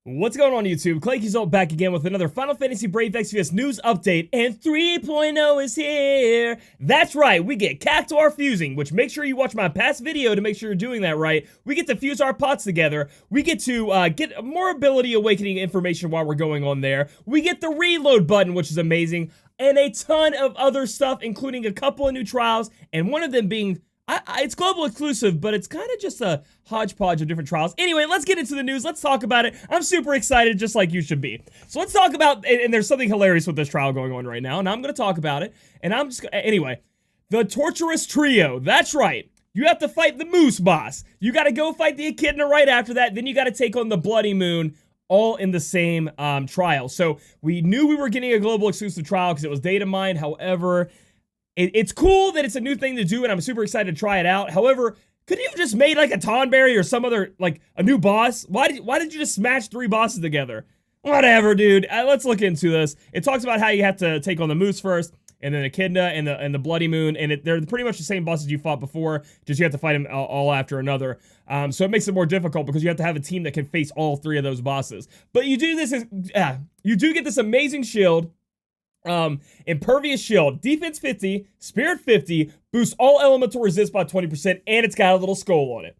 What's going on YouTube? Claic Yuzolt back again with another Final Fantasy Brave Exvius news update, and 3.0 is here! That's right, we get cactuar fusing, which make sure you watch my past video to make sure you're doing that right. We get to fuse our pots together, we get to get more ability awakening information while we're going on there, we get the reload button, which is amazing, and a ton of other stuff, including a couple of new trials, and one of them being it's global exclusive, but it's kind of just a hodgepodge of different trials. Anyway, let's get into the news. Let's talk about it. I'm super excited, just like you should be. So let's talk about, and there's something hilarious with this trial going on right now, and I'm going to talk about it. And I'm just, anyway, the Torturous Trio. That's right. You have to fight the Moose boss. You got to go fight the Echidna right after that. Then you got to take on the Bloody Moon, all in the same trial. So we knew we were getting a global exclusive trial because it was data mined. However, it's cool that it's a new thing to do, and I'm super excited to try it out. However, could you have just made like a Tonberry or some other, like a new boss? Why did you just smash 3 bosses together? Whatever, dude. Let's look into this. It talks about how you have to take on the Moose first, and then Echidna and the Bloody Moon, and they're pretty much the same bosses you fought before, just you have to fight them all after another. So it makes it more difficult because you have to have a team that can face all 3 of those bosses. But you do this you do get this amazing shield. Impervious shield, defense 50, spirit 50, boosts all elemental resist by 20%, and it's got a little skull on it.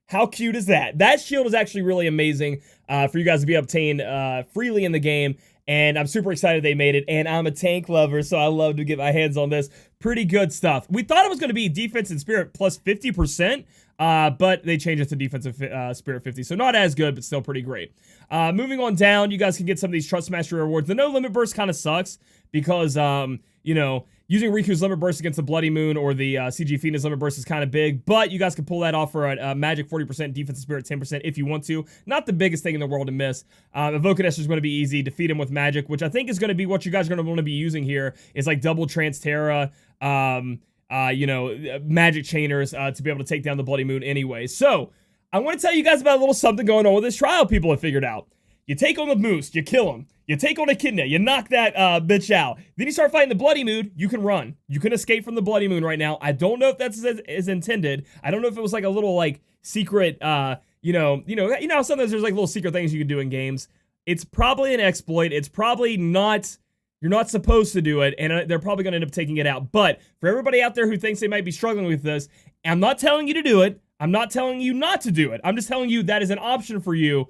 How cute is that? That shield is actually really amazing for you guys to be obtained freely in the game, and I'm super excited they made it, and I'm a tank lover, so I love to get my hands on this. Pretty good stuff. We thought it was going to be defense and spirit plus 50%, but they changed it to defensive spirit 50, so not as good, but still pretty great. Moving on down, you guys can get some of these Trust Mastery rewards. The no limit burst kind of sucks because, you know, using Riku's limit burst against the Bloody Moon or the CG Phoenix limit burst is kind of big, but you guys can pull that off for a magic 40%, defensive spirit 10% if you want to. Not the biggest thing in the world to miss. Evocanesh is going to be easy. Defeat him with magic, which I think is going to be what you guys are going to want to be using here. Is like double Trance Terra, you know, magic chainers to be able to take down the Bloody Moon anyway. So, I want to tell you guys about a little something going on with this trial people have figured out. You take on the Moose, you kill him. You take on Echidna, you knock that bitch out. Then you start fighting the Bloody Moon, you can run. You can escape from the Bloody Moon right now. I don't know if that's as intended. I don't know if it was like a little like secret, you know how sometimes there's like little secret things you can do in games. It's probably an exploit. It's probably not, you're not supposed to do it, and they're probably going to end up taking it out. But for everybody out there who thinks they might be struggling with this, I'm not telling you to do it. I'm not telling you not to do it. I'm just telling you that is an option for you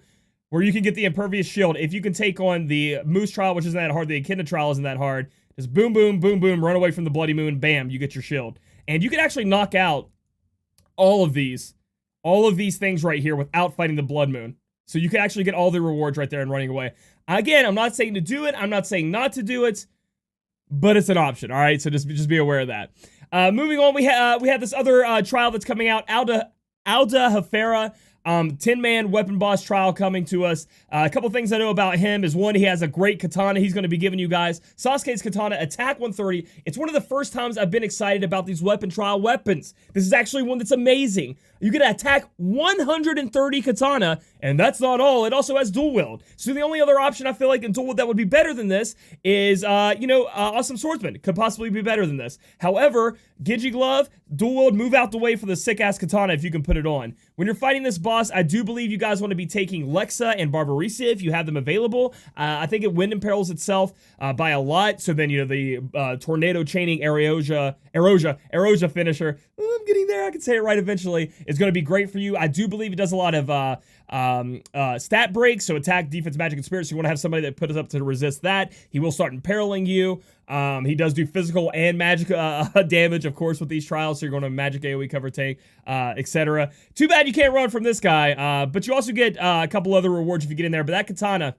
where you can get the Impervious Shield. If you can take on the Moose trial, which isn't that hard, the Echidna trial isn't that hard, just boom, boom, boom, boom, run away from the Bloody Moon, bam, you get your shield. And you can actually knock out all of these things right here without fighting the Blood Moon. So you can actually get all the rewards right there and running away. Again, I'm not saying to do it, I'm not saying not to do it, but it's an option, all right? So just be aware of that. Moving on, we have this other trial that's coming out, Alda Hafera, 10-man weapon boss trial coming to us. A couple things I know about him is, one, he has a great katana he's going to be giving you guys. Sasuke's katana, attack 130. It's one of the first times I've been excited about these weapon trial weapons. This is actually one that's amazing. You get to attack 130 katana, and that's not all. It also has dual wield. So the only other option I feel like in dual wield that would be better than this is, you know, Awesome Swordsman could possibly be better than this. However, Gigi Glove, dual wield, move out the way for the sick-ass katana if you can put it on. When you're fighting this boss, I do believe you guys want to be taking Lexa and Barbarissa if you have them available. I think it wind imperils itself by a lot. So then, you know, the tornado chaining Erosia finisher. Oh, I'm getting there. I can say it right eventually. It's going to be great for you. I do believe it does a lot of stat breaks, so attack, defense, magic, and spirit. So you want to have somebody that puts up to resist that. He will start imperiling you. He does do physical and magic damage, of course, with these trials. So you're going to magic AoE cover tank, etc. Too bad you can't run from this guy, but you also get a couple other rewards if you get in there. But that katana,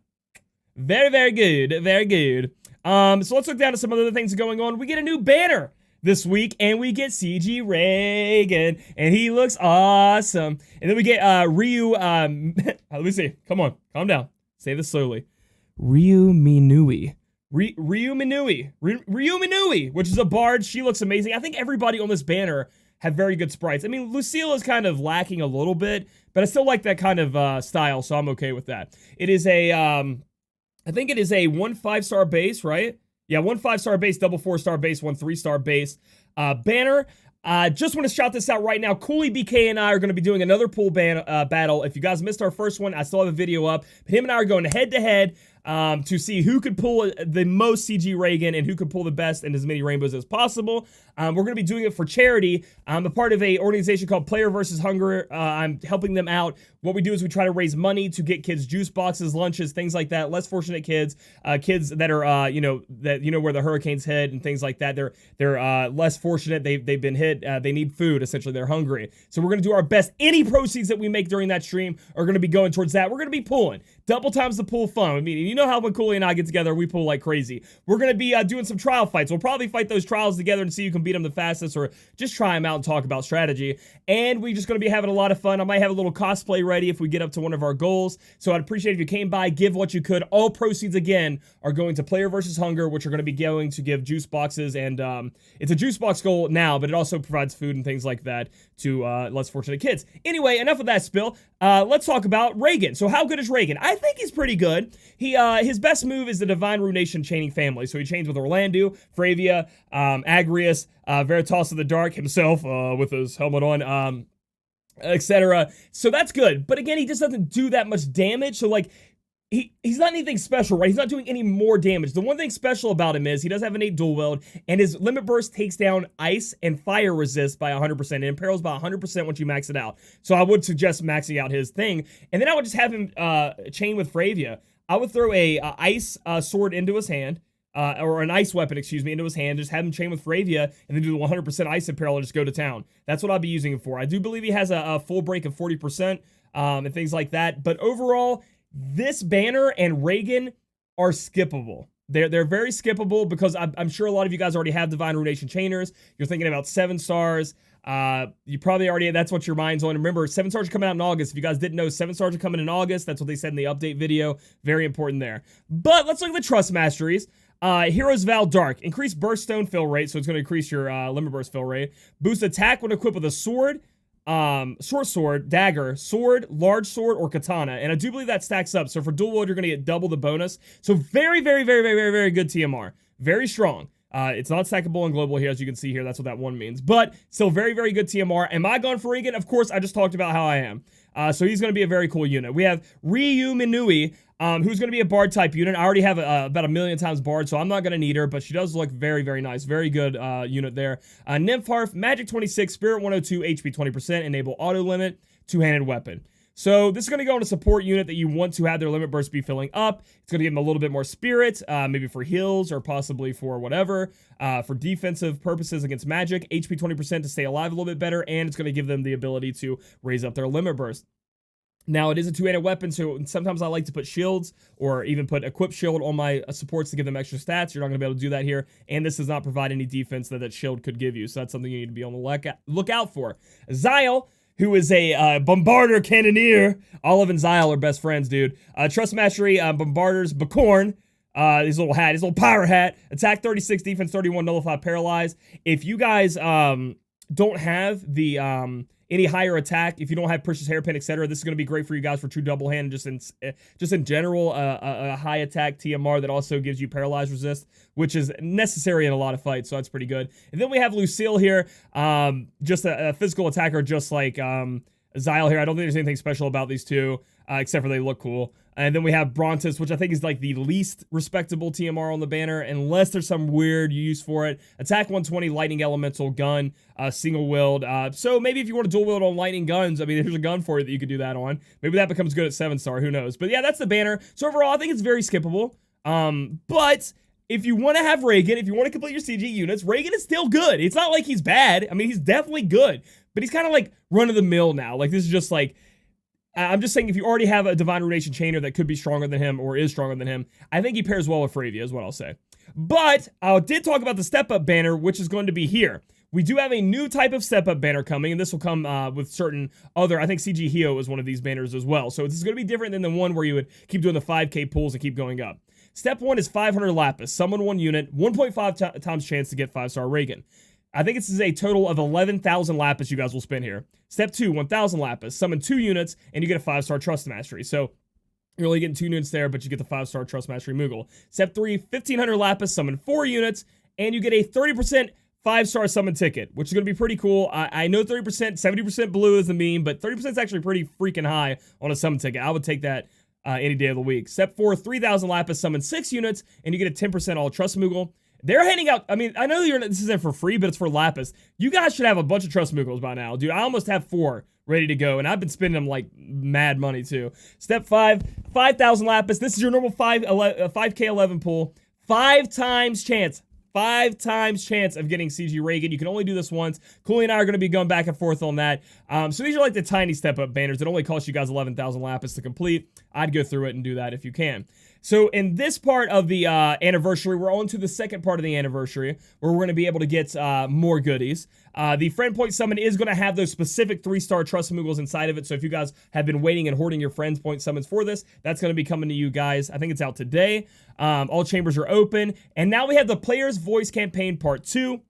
very, very good. Very good. So let's look down at some other things going on. We get a new banner this week, and we get CG Raegen, and he looks awesome. And then we get Ryu, let me see. Come on, calm down. Say this slowly. Ryu Minui, which is a bard. She looks amazing. I think everybody on this banner have very good sprites. I mean, Lucille is kind of lacking a little bit, but I still like that kind of style, so I'm okay with that. It is a, I think it is a 1 5-star base, right? Yeah, 1 5-star base, double 4-star base, 1 3-star base banner. Just want to shout this out right now. Cooley BK and I are going to be doing another pool battle. If you guys missed our first one, I still have a video up. But him and I are going head to head to see who could pull the most CG Raegen and who could pull the best and as many rainbows as possible. We're going to be doing it for charity. I'm a part of a organization called Player vs. Hunger. I'm helping them out. What we do is we try to raise money to get kids juice boxes, lunches, things like that. Less fortunate kids, kids that are, where the hurricanes hit and things like that. They're less fortunate. They've been hit. They need food. Essentially, they're hungry. So we're going to do our best. Any proceeds that we make during that stream are going to be going towards that. We're going to be pulling. Double times the pool fun. I mean, you know how when Cooley and I get together, we pull like crazy. We're going to be doing some trial fights. We'll probably fight those trials together and see who can beat them the fastest, or just try them out and talk about strategy. And we're just going to be having a lot of fun. I might have a little cosplay ready if we get up to one of our goals. So I'd appreciate if you came by, give what you could. All proceeds, again, are going to Player vs. Hunger, which are going to be going to give juice boxes. And it's a juice box goal now, but it also provides food and things like that to less fortunate kids. Anyway, enough of that spill. Let's talk about Raegen. So how good is Raegen? I think he's pretty good. His best move is the Divine Runation chaining family. So he chains with Orlando, Fravia, Agrius, Veritas of the Dark himself with his helmet on, etc. So that's good. But again, he just doesn't do that much damage. So like, he's not anything special, right? He's not doing any more damage. The one thing special about him is he does have an 8 dual wield, and his limit burst takes down ice and fire resist by 100%, and imperils by 100% once you max it out. So I would suggest maxing out his thing, and then I would just have him chain with Fravia. I would throw a ice sword into his hand, or an ice weapon, into his hand, just have him chain with Fravia, and then do the 100% ice imperil and just go to town. That's what I'll be using him for. I do believe he has a full break of 40%, and things like that, but overall, this banner and Raegen are skippable. They're very skippable because I'm sure a lot of you guys already have Divine Runation Chainers. You're thinking about 7 stars. You probably already, that's what your mind's on. Remember, 7 stars are coming out in August. If you guys didn't know, 7 stars are coming in August. That's what they said in the update video. Very important there. But let's look at the Trust Masteries. Hero's Vow Dark. Increase burst stone fill rate, so it's going to increase your limit burst fill rate. Boost attack when equipped with a sword, short sword, dagger, sword, large sword, or katana. And I do believe that stacks up. So for dual wield, you're going to get double the bonus. So very, very, very, very, very, very good TMR. Very strong. It's not stackable in global here, as you can see here. That's what that one means. But still very, very good TMR. Am I going for Raegen? Of course, I just talked about how I am. So he's going to be a very cool unit. We have Ryu Minui, who's going to be a Bard type unit. I already have about 1,000,000 times Bard, so I'm not going to need her, but she does look very, very nice. Very good unit there. Nympharf, Magic 26, Spirit 102, HP 20%, Enable Auto Limit, Two-Handed Weapon. So this is going to go on a support unit that you want to have their limit burst be filling up. It's going to give them a little bit more spirit, maybe for heals or possibly for whatever, for defensive purposes against magic. HP 20% to stay alive a little bit better, and it's going to give them the ability to raise up their limit burst. Now, it is a two-handed weapon, so sometimes I like to put shields or even put equip shield on my supports to give them extra stats. You're not going to be able to do that here, and this does not provide any defense that shield could give you, so that's something you need to be on the lookout for. Xyle, who is a Bombarder Cannoneer. Olive and Xyle are best friends, dude. Trust Mastery, Bombarders, Bacorn, his little pirate hat. Attack 36, defense 31, nullify, paralyze. If you guys don't have the any higher attack, if you don't have Precious Hairpin, etc., this is going to be great for you guys for true double hand, just in general, a high attack TMR that also gives you paralyze resist, which is necessary in a lot of fights, so that's pretty good. And then we have Lucille here, just a physical attacker, just like Xyle here. I don't think there's anything special about these two, except for they look cool. And then we have Brontis, which I think is like the least respectable TMR on the banner, unless there's some weird use for it. Attack 120, Lightning Elemental, gun, single wield. So maybe if you want to dual wield on lightning guns, I mean, there's a gun for you that you could do that on. Maybe that becomes good at 7-star, who knows? But yeah, that's the banner. So overall, I think it's very skippable. But if you want to have Raegen, if you want to complete your CG units, Raegen is still good. It's not like he's bad. I mean, he's definitely good. But he's kind of like run-of-the-mill now. Like, this is just like, I'm just saying, if you already have a Divine Runation Chainer that could be stronger than him or is stronger than him, I think he pairs well with Fravia, is what I'll say. But I did talk about the step-up banner, which is going to be here. We do have a new type of step-up banner coming, and this will come with certain other, I think CG Hio is one of these banners as well. So this is going to be different than the one where you would keep doing the 5k pulls and keep going up. Step 1 is 500 Lapis. Summon 1 unit, 1.5 times chance to get 5-star Raegen. I think this is a total of 11,000 Lapis you guys will spend here. Step 2, 1,000 Lapis. Summon 2 units, and you get a 5-star Trust Mastery. So you're only getting 2 units there, but you get the 5-star Trust Mastery Moogle. Step 3, 1,500 Lapis. Summon 4 units, and you get a 30% 5-star summon ticket, which is going to be pretty cool. I know 30%, 70% blue is the meme, but 30% is actually pretty freaking high on a summon ticket. I would take that any day of the week. Step 4, 3,000 Lapis, summon 6 units, and you get a 10% all Trust Moogle. They're handing out, I mean, I know this isn't for free, but it's for Lapis. You guys should have a bunch of Trust Moogles by now. Dude, I almost have 4 ready to go, and I've been spending them like mad money too. Step 5, 5,000 Lapis. This is your normal 5k11 pool. 5 times chance. 5 times chance of getting CG Raegen. You can only do this once. Cooley and I are going to be going back and forth on that. So these are like the tiny step-up banners that only cost you guys 11,000 Lapis to complete. I'd go through it and do that if you can. So in this part of the anniversary, we're on to the second part of the anniversary, where we're going to be able to get more goodies. The Friend Point Summon is going to have those specific 3-star Trust Moogles inside of it. So if you guys have been waiting and hoarding your Friends Point Summons for this, that's going to be coming to you guys. I think it's out today. All chambers are open. And now we have the Player's Voice Campaign Part 2.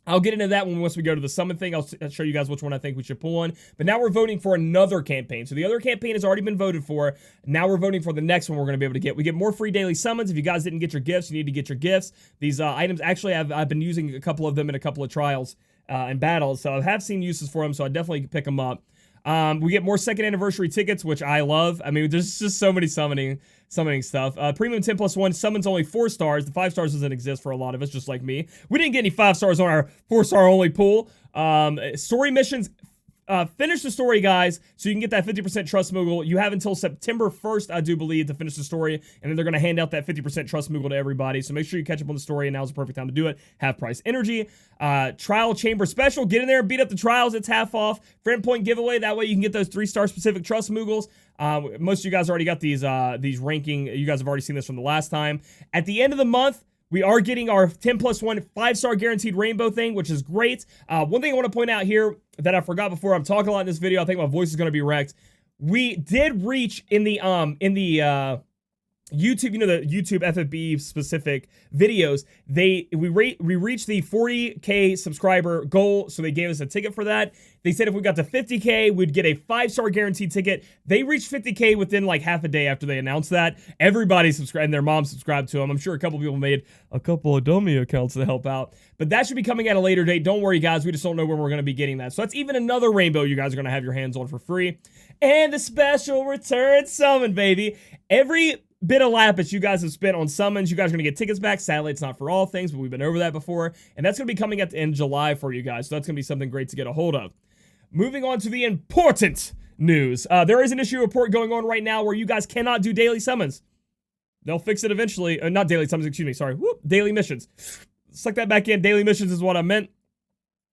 I'll get into that once we go to the summon thing. I'll show you guys which one I think we should pull on. But now we're voting for another campaign. So the other campaign has already been voted for. Now we're voting for the next one we're going to be able to get. We get more free daily summons. If you guys didn't get your gifts, you need to get your gifts. These items, actually, I've been using a couple of them in a couple of trials and battles. So I have seen uses for them, so I definitely pick them up. We get more second anniversary tickets, which I love. I mean, there's just so many summoning stuff. Premium 10+1 summons only 4 stars. The 5 stars doesn't exist for a lot of us, just like me. We didn't get any 5 stars on our 4-star only pool. Story missions. Finish the story, guys, so you can get that 50% Trust Moogle. You have until September 1st, I do believe, to finish the story, and then they're going to hand out that 50% Trust Moogle to everybody, so make sure you catch up on the story, and now's the perfect time to do it. Half price energy. Trial Chamber Special. Get in there and beat up the trials. It's half off. Friend Point Giveaway. That way you can get those 3-star specific Trust Moogles. Most of you guys already got these ranking. You guys have already seen this from the last time. At the end of the month, we are getting our 10+1 5-star guaranteed rainbow thing, which is great. One thing I want to point out here that I forgot before, I'm talking a lot in this video, I think my voice is going to be wrecked. We did reach in the YouTube, you know, the YouTube FFBE specific videos, we reached the 40k subscriber goal, so they gave us a ticket for that. They said if we got to 50k, we'd get a 5-star guaranteed ticket. They reached 50k within like half a day after they announced that. Everybody subscribed, and their mom subscribed to them. I'm sure a couple people made a couple of dummy accounts to help out, but that should be coming at a later date. Don't worry, guys, we just don't know when we're going to be getting that. So that's even another rainbow you guys are going to have your hands on for free. And the special return summon, baby. Every bit of Lapis you guys have spent on summons, you guys are going to get tickets back. Sadly, it's not for all things, but we've been over that before. And that's going to be coming at the end of July for you guys. So that's going to be something great to get a hold of. Moving on to the important news. There is an issue report going on right now where you guys cannot do daily summons. They'll fix it eventually. Not daily summons, excuse me. Sorry. Whoop, daily missions. Suck that back in. Daily missions is what I meant.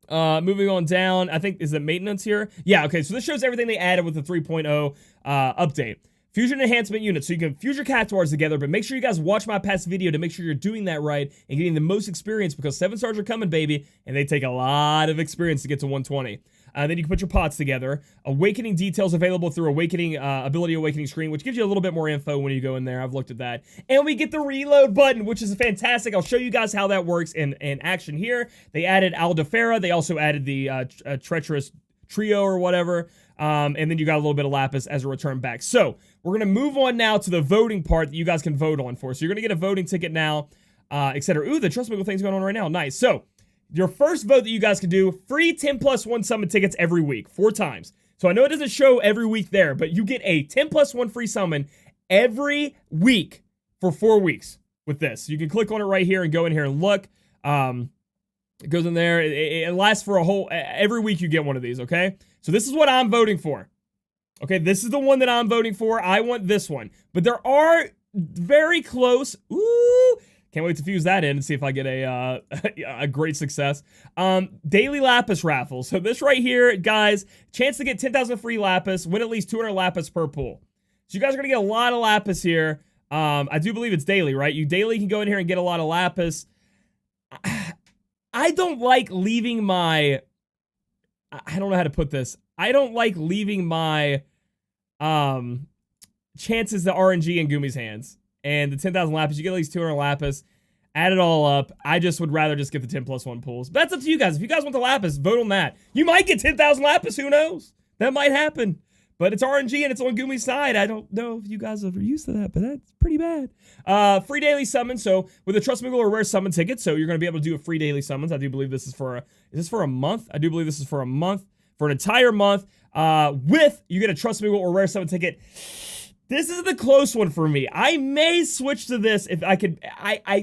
Moving on down. I think, is it maintenance here? Yeah, okay. So this shows everything they added with the 3.0 update. Fusion enhancement units, so you can fuse your cactuars together, but make sure you guys watch my past video to make sure you're doing that right and getting the most experience, because 7 stars are coming, baby, and they take a lot of experience to get to 120. Then you can put your pots together. Awakening details available through Awakening, Ability Awakening screen, which gives you a little bit more info when you go in there. I've looked at that. And we get the reload button, which is fantastic. I'll show you guys how that works in action here. They added Aldefera. They also added the Torturous Trio or whatever. And then you got a little bit of Lapis as a return back. So we're going to move on now to the voting part that you guys can vote on for. So you're going to get a voting ticket now, etc. Ooh, the Trust Moogle thing's going on right now. Nice. So your first vote that you guys can do, free 10+1 summon tickets every week, 4 times. So I know it doesn't show every week there, but you get a 10+1 free summon every week for 4 weeks with this. You can click on it right here and go in here and look. It goes in there. It lasts for a whole, every week you get one of these, okay? So this is what I'm voting for. Okay, this is the one that I'm voting for. I want this one. But there are very close. Ooh, can't wait to fuse that in and see if I get a great success. Daily Lapis raffle. So this right here, guys, chance to get 10,000 free Lapis, win at least 200 Lapis per pool. So you guys are going to get a lot of Lapis here. I do believe it's daily, right? You daily can go in here and get a lot of Lapis. I don't like leaving my... I don't know how to put this. I don't like leaving my chances to RNG in Gumi's hands. And the 10,000 Lapis, you get at least 200 Lapis. Add it all up. I just would rather just get the 10+1 pools. But that's up to you guys. If you guys want the Lapis, vote on that. You might get 10,000 Lapis. Who knows? That might happen. But it's RNG and it's on Gumi's side. I don't know if you guys are used to that, but that's pretty bad. Free daily summon. So with a Trust Moogle or Rare Summon ticket, so you're going to be able to do a free daily summons. I do believe this is for is this for a month? I do believe this is for a month, for an entire month. With you get a Trust Moogle or Rare Summon ticket. This is the close one for me. I may switch to this if I could.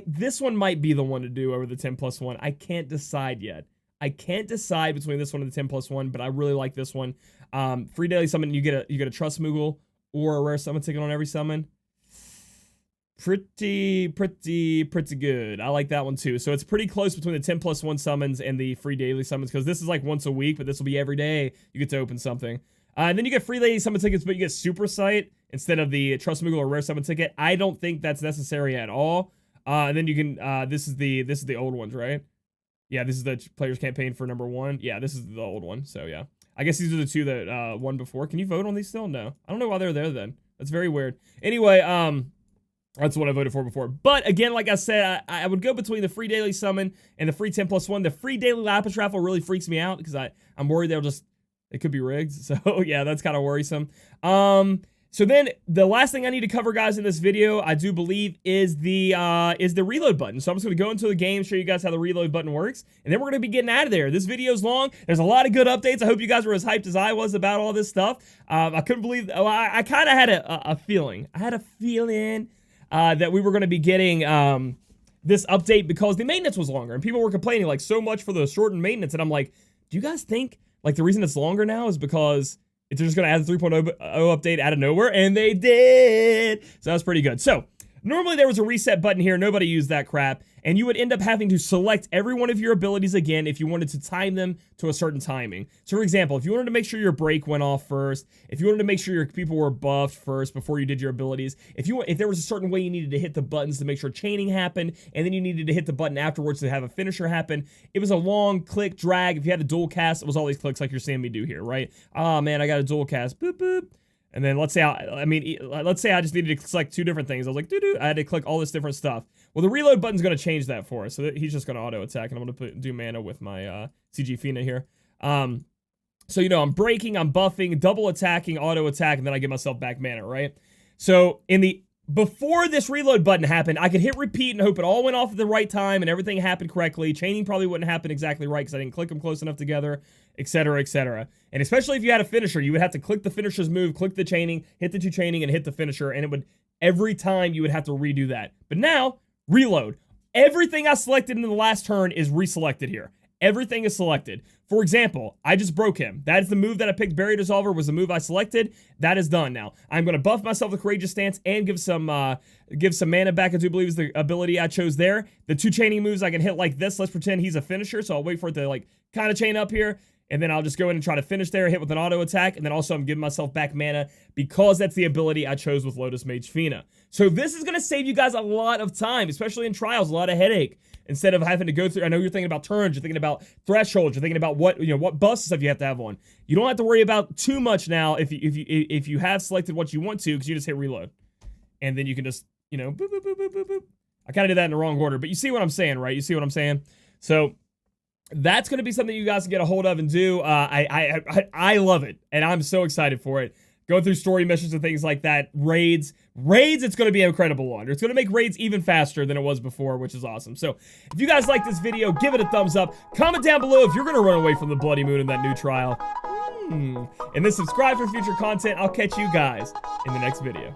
This one might be the one to do over the 10+1. I can't decide yet. I can't decide between this one and the 10+1, but I really like this one. Free daily summon, you get a Trust Moogle or a Rare Summon ticket on every summon. Pretty good. I like that one too. So it's pretty close between the 10+1 summons and the free daily summons, because this is like once a week, but this will be every day you get to open something. And then you get free daily summon tickets, but you get Super Sight instead of the Trust Moogle or Rare Summon ticket. I don't think that's necessary at all. And then you can this is the old ones, right? Yeah, this is the player's campaign for number 1. Yeah, this is the old one. So yeah, I guess these are the 2 that won before. Can you vote on these still? No, I don't know why they're there then. That's very weird. Anyway, that's what I voted for before. But again, like I said, I would go between the free daily summon and the free 10+1. The free daily Lapis raffle really freaks me out because I'm worried it could be rigged. So yeah, that's kind of worrisome. So then the last thing I need to cover, guys, in this video, I do believe is the reload button. So I'm just going to go into the game, show you guys how the reload button works, and then we're going to be getting out of there. This video's long. There's a lot of good updates. I hope you guys were as hyped as I was about all this stuff. I couldn't believe, well, I kind of had a feeling. I had a feeling that we were going to be getting this update because the maintenance was longer, and people were complaining like so much for the shortened maintenance, and I'm like, do you guys think like the reason it's longer now is because they're just going to add the 3.0 update out of nowhere? And they did. So that's pretty good. So normally there was a reset button here. Nobody used that crap. And you would end up having to select every one of your abilities again if you wanted to time them to a certain timing. So for example, if you wanted to make sure your break went off first, if you wanted to make sure your people were buffed first before you did your abilities, if there was a certain way you needed to hit the buttons to make sure chaining happened, and then you needed to hit the button afterwards to have a finisher happen, it was a long click drag. If you had a dual cast, it was all these clicks like you're seeing me do here, right? Oh man, I got a dual cast, boop boop. And then let's say let's say I just needed to select 2 different things. I was like, doo-doo. I had to click all this different stuff. Well, the reload button's going to change that for us. So he's just going to auto attack, and I'm going to do mana with my CG Fina here. So, you know, I'm breaking, I'm buffing, double attacking, auto attack, and then I get myself back mana, right? So before this reload button happened, I could hit repeat and hope it all went off at the right time and everything happened correctly. Chaining probably wouldn't happen exactly right because I didn't click them close enough together, etc., etc. And especially if you had a finisher, you would have to click the finisher's move, click the chaining, hit the 2 chaining, and hit the finisher, and it would, every time you would have to redo that. But now, reload. Everything I selected in the last turn is reselected here. Everything is selected. For example, I just broke him. That is the move that I picked. Barrier Dissolver was the move I selected. That is done now. I'm going to buff myself with Courageous Stance and give some mana back. I do believe is the ability I chose there. The 2 chaining moves I can hit like this. Let's pretend he's a finisher, so I'll wait for it to like kind of chain up here. And then I'll just go in and try to finish there, hit with an auto attack, and then also I'm giving myself back mana because that's the ability I chose with Lotus Mage Fina. So this is going to save you guys a lot of time, especially in trials, a lot of headache. Instead of having to go through, I know you're thinking about turns, you're thinking about thresholds, you're thinking about what buffs stuff you have to have on. You don't have to worry about too much now if you have selected what you want to, because you just hit reload. And then you can just, you know, boop, boop, boop, boop, boop, boop. I kind of did that in the wrong order, but you see what I'm saying, right? You see what I'm saying? So that's going to be something you guys can get a hold of and do. I love it, and I'm so excited for it. Go through story missions and things like that. Raids, it's going to be incredible longer. It's going to make raids even faster than it was before, which is awesome. So if you guys like this video, give it a thumbs up. Comment down below if you're going to run away from the Bloody Moon in that new trial. And then subscribe for future content. I'll catch you guys in the next video.